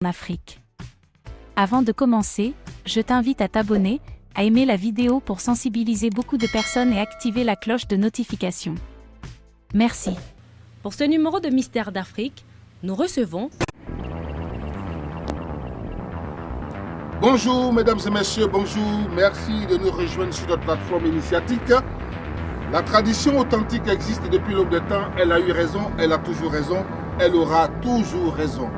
en Afrique. Avant de commencer, je t'invite à t'abonner, à aimer la vidéo pour sensibiliser beaucoup de personnes et activer la cloche de notification. Merci. Pour ce numéro de Mystère d'Afrique, nous recevons... Bonjour mesdames et messieurs, bonjour. Merci de nous rejoindre sur notre plateforme initiatique. La tradition authentique existe depuis l'aube des temps. Elle a eu raison, elle a toujours raison, elle aura toujours raison.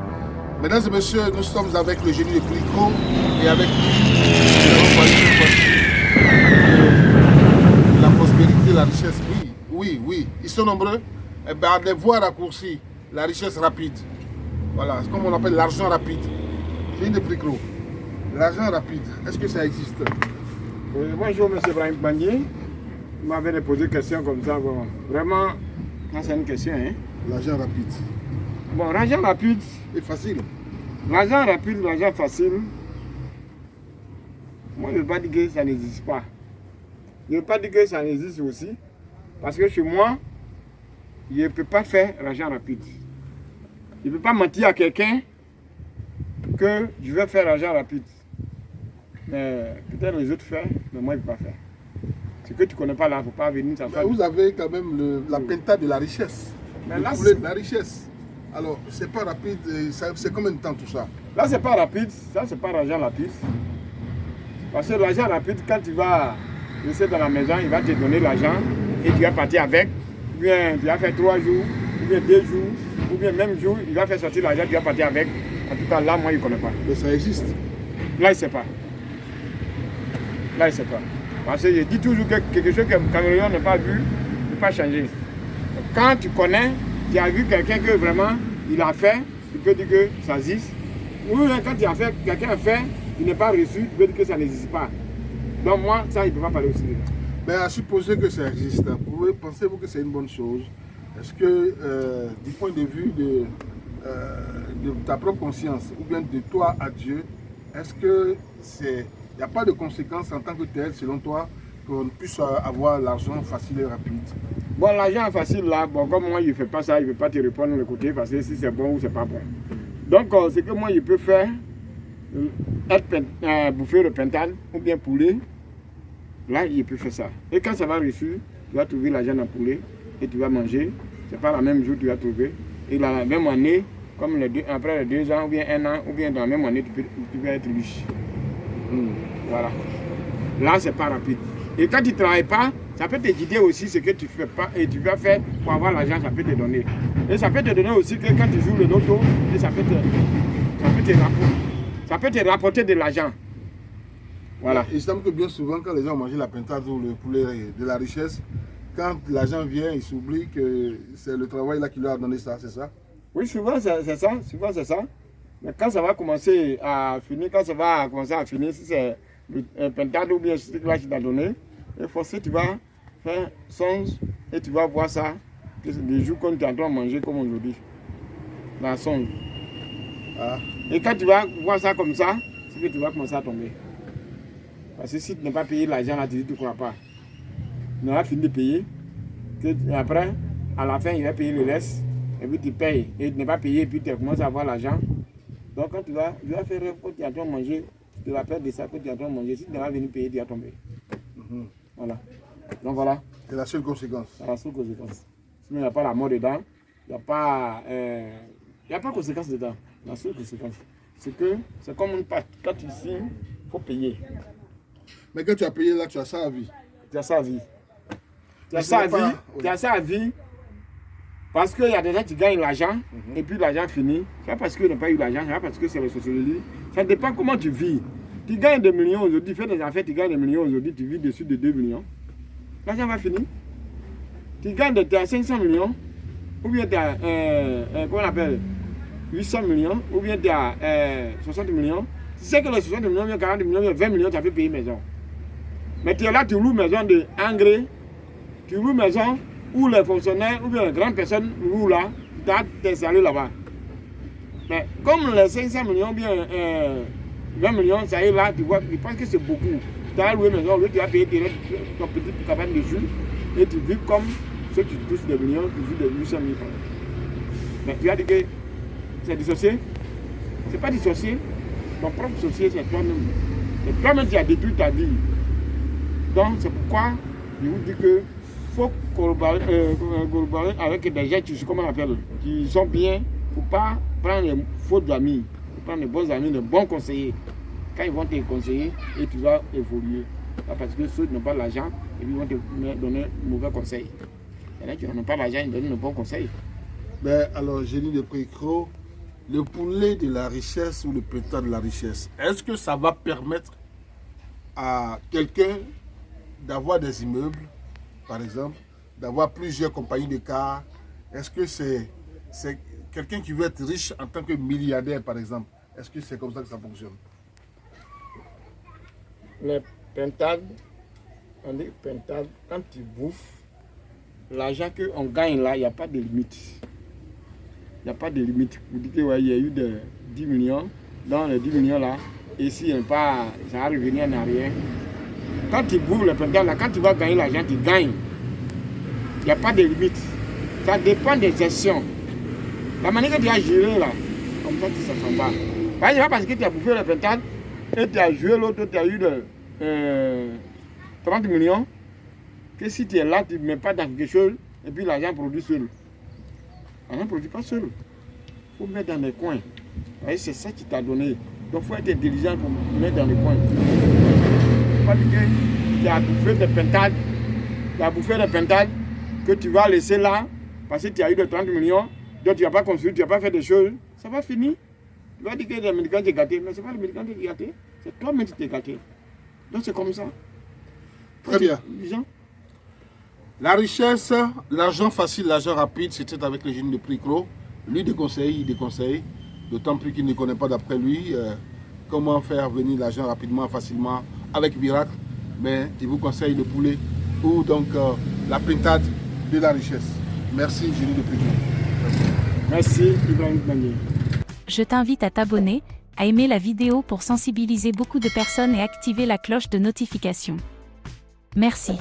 Mesdames et messieurs, nous sommes avec le génie de Clicquot et avec nous allons parler cette fois-ci de la prospérité, la richesse. Oui, ils sont nombreux. Eh bien, des voies raccourcies, la richesse rapide. Voilà, c'est comme on appelle l'argent rapide. Génie de Clicquot. L'argent rapide, est-ce que ça existe? Oui, bonjour M. Brahim Bagné. Vous m'avez posé une question comme ça. Bon, vraiment, c'est une question. Hein? L'argent rapide. Bon, l'argent rapide. C'est facile. L'argent rapide, l'argent facile. Moi, je ne veux pas dire que ça n'existe pas. Je ne veux pas dire que ça n'existe aussi. Parce que chez moi, je ne peux pas faire l'argent rapide. Je ne peux pas mentir à quelqu'un que je vais faire l'argent rapide. Mais peut-être les autres font, mais moi je ne peux pas faire. Ce que tu ne connais pas là, il ne faut pas venir. Vous avez quand même la penta de la richesse. Mais le là, poulet de la richesse. Alors, c'est pas rapide, c'est combien de temps tout ça? Là, c'est pas rapide, ça c'est pas l'argent rapide. Parce que l'argent rapide, quand tu vas laisser dans la maison, il va te donner l'argent et tu vas partir avec. Ou bien tu vas faire 3 jours, ou bien 2 jours, ou bien même jour, il va faire sortir l'argent, tu vas partir avec. En tout cas, là, moi, je ne connais pas. Mais ça existe? Là, il ne sait pas. Là, il ne sait pas. Parce que je dis toujours que quelque chose que Cameroun n'a pas vu, ne peut pas changer. Quand tu connais, tu as vu quelqu'un que vraiment, il a fait, tu peux dire que ça existe. Ou quand tu as fait, quelqu'un a fait, il n'est pas reçu, tu peux dire que ça n'existe pas. Donc moi, ça, il ne peut pas parler aussi. Mais à supposer que ça existe, pensez-vous que c'est une bonne chose? Est-ce que, du point de vue de ta propre conscience, ou bien de toi à Dieu, est-ce que il n'y a pas de conséquences en tant que tel, selon toi, qu'on puisse avoir l'argent facile et rapide? Bon, l'argent facile là, bon, comme moi, je ne fais pas ça, je ne vais pas te répondre le côté parce que si c'est bon ou c'est pas bon. Donc, ce que moi, je peux faire, bouffer le pentane ou bien poulet, là, je peux faire ça. Et quand ça va reçu, tu vas trouver l'argent dans le poulet et tu vas manger. C'est pas la même jour que tu vas trouver. Et dans la même année, comme après les 2 ans ou bien 1 an, ou bien dans la même année, tu vas être riche. Voilà. Là, c'est pas rapide. Et quand tu ne travailles pas, ça peut te guider aussi ce que tu fais pas et tu vas faire pour avoir l'argent, ça peut te donner. Et ça peut te donner aussi que quand tu joues le loto, ça peut te rapporter de l'argent. Voilà. Il semble que bien souvent, quand les gens mangent la pintade ou le poulet de la richesse, quand l'argent vient, ils s'oublient que c'est le travail là qui leur a donné ça, c'est ça? Oui, souvent c'est ça. Souvent c'est ça. Mais quand ça va commencer à finir, si c'est le pentade ou bien ce que là qui t'a donné, et forcément tu vas faire songe et tu vas voir ça, que c'est des jours quand tu es en train de manger comme aujourd'hui. Dans songe. Ah. Et quand tu vas voir ça comme ça, c'est que tu vas commencer à tomber. Parce que si tu n'as pas payé l'argent là, tu ne crois pas. Tu n'auras fini de payer. Et après, à la fin, il va payer le reste. Et puis tu payes. Et tu n'es pas payé, et puis tu commences à avoir l'argent. Donc quand tu vas faire quand tu es en train de manger, tu vas perdre de ça que tu es en train de manger. Si tu n'es pas venu payer, tu vas tomber. Voilà. Donc voilà. C'est la seule conséquence. C'est la seule conséquence. Sinon, il n'y a pas la mort dedans. Il n'y a pas de conséquence dedans. La seule conséquence, c'est que c'est comme une pâte. Quand tu signes, il faut payer. Mais quand tu as payé là, tu as ça à vie. Tu as ça à vie. Tu as ça à vie. Parce qu'il y a des gens qui gagnent l'argent et puis l'argent finit. C'est pas parce qu'ils n'ont pas eu l'argent, c'est pas parce que c'est le sociologie. Ça dépend comment tu vis. Tu gagnes des millions aujourd'hui, tu fais des affaires, tu gagnes des millions aujourd'hui, tu vis dessus de 2 millions. L'argent va finir. Tu gagnes de 500 millions, ou bien tu as, comment on appelle, 800 millions, ou bien tu as 60 millions. Tu sais que les 60 millions, 40 millions, 20 millions, tu as fait payer maison. Mais tu es là, tu loues maison d'engrais, tu loues maison où les fonctionnaires ou bien les grandes personnes louent là, tu dois t'installer là-bas. Mais comme les 500 millions ou bien 20 millions, ça y est là, tu vois, je pense que c'est beaucoup. Tu as loué maison, tu vas payer ton petit cabane de jus et tu vis comme ceux qui touchent des millions, tu vis de 800 000 francs. Mais tu as dit que c'est dissocié. Ce n'est pas du sorcier. Ton propre sorcier, c'est toi-même. C'est toi-même qui as détruit ta vie. Donc, c'est pourquoi je vous dis que faut collaborer avec des gens qui, comment on appelle, qui sont bien. Il ne faut pas prendre les faux amis. Il faut prendre les bons amis, les bons conseillers. Quand ils vont te conseiller, et tu vas évoluer. Parce que ceux qui n'ont pas l'argent, ils vont te donner mauvais conseils. Il y en a qui n'ont pas l'argent, ils donnent de bons conseils. Ben, alors, Génie de Pricro, le poulet de la richesse ou le pétard de la richesse, est-ce que ça va permettre à quelqu'un d'avoir des immeubles, par exemple, d'avoir plusieurs compagnies de cars? Est-ce que c'est quelqu'un qui veut être riche en tant que milliardaire, par exemple? Est-ce que c'est comme ça que ça fonctionne? Les pentades, on dit pentades, quand tu bouffes, l'argent qu'on gagne là, il n'y a pas de limite. Il n'y a pas de limite. Vous dites qu'il ouais, y a eu de 10 millions, dans les 10 millions là, ici, ça va revenir en arrière. Quand tu bouffes les pentades là, quand tu vas gagner l'argent, tu gagnes. Il n'y a pas de limite. Ça dépend des gestions. La manière que tu as géré là, comme ça, ça s'en va. Par exemple, parce que tu as bouffé les pentades, et tu as joué l'autre, tu as eu de 30 millions, que si tu es là, tu ne mets pas dans quelque chose, et puis l'argent produit seul. L'argent ne produit pas seul. Il faut mettre dans les coins. C'est ça qui t'a donné. Donc il faut être intelligent pour mettre dans les coins. Il ne faut pas dire que tu as bouffé des pentades, que tu vas laisser là, parce que tu as eu de 30 millions, donc tu n'as pas construit, tu n'as pas fait des choses, ça va finir. Tu vas dire que les médicaments t'es gâté, mais ce n'est pas les médicaments qui t'es gâté, c'est toi-même qui t'es gâté. Donc c'est comme ça. Très bien. La richesse, l'argent facile, l'argent rapide, c'était avec le Génie de Pricro. Lui il déconseille, d'autant plus qu'il ne connaît pas d'après lui comment faire venir l'argent rapidement, facilement, avec miracle. Mais il vous conseille le poulet ou donc la pintade de la richesse. Merci Génie de Pricro. Merci Ibrahim Manier. Je t'invite à t'abonner, à aimer la vidéo pour sensibiliser beaucoup de personnes et activer la cloche de notification. Merci.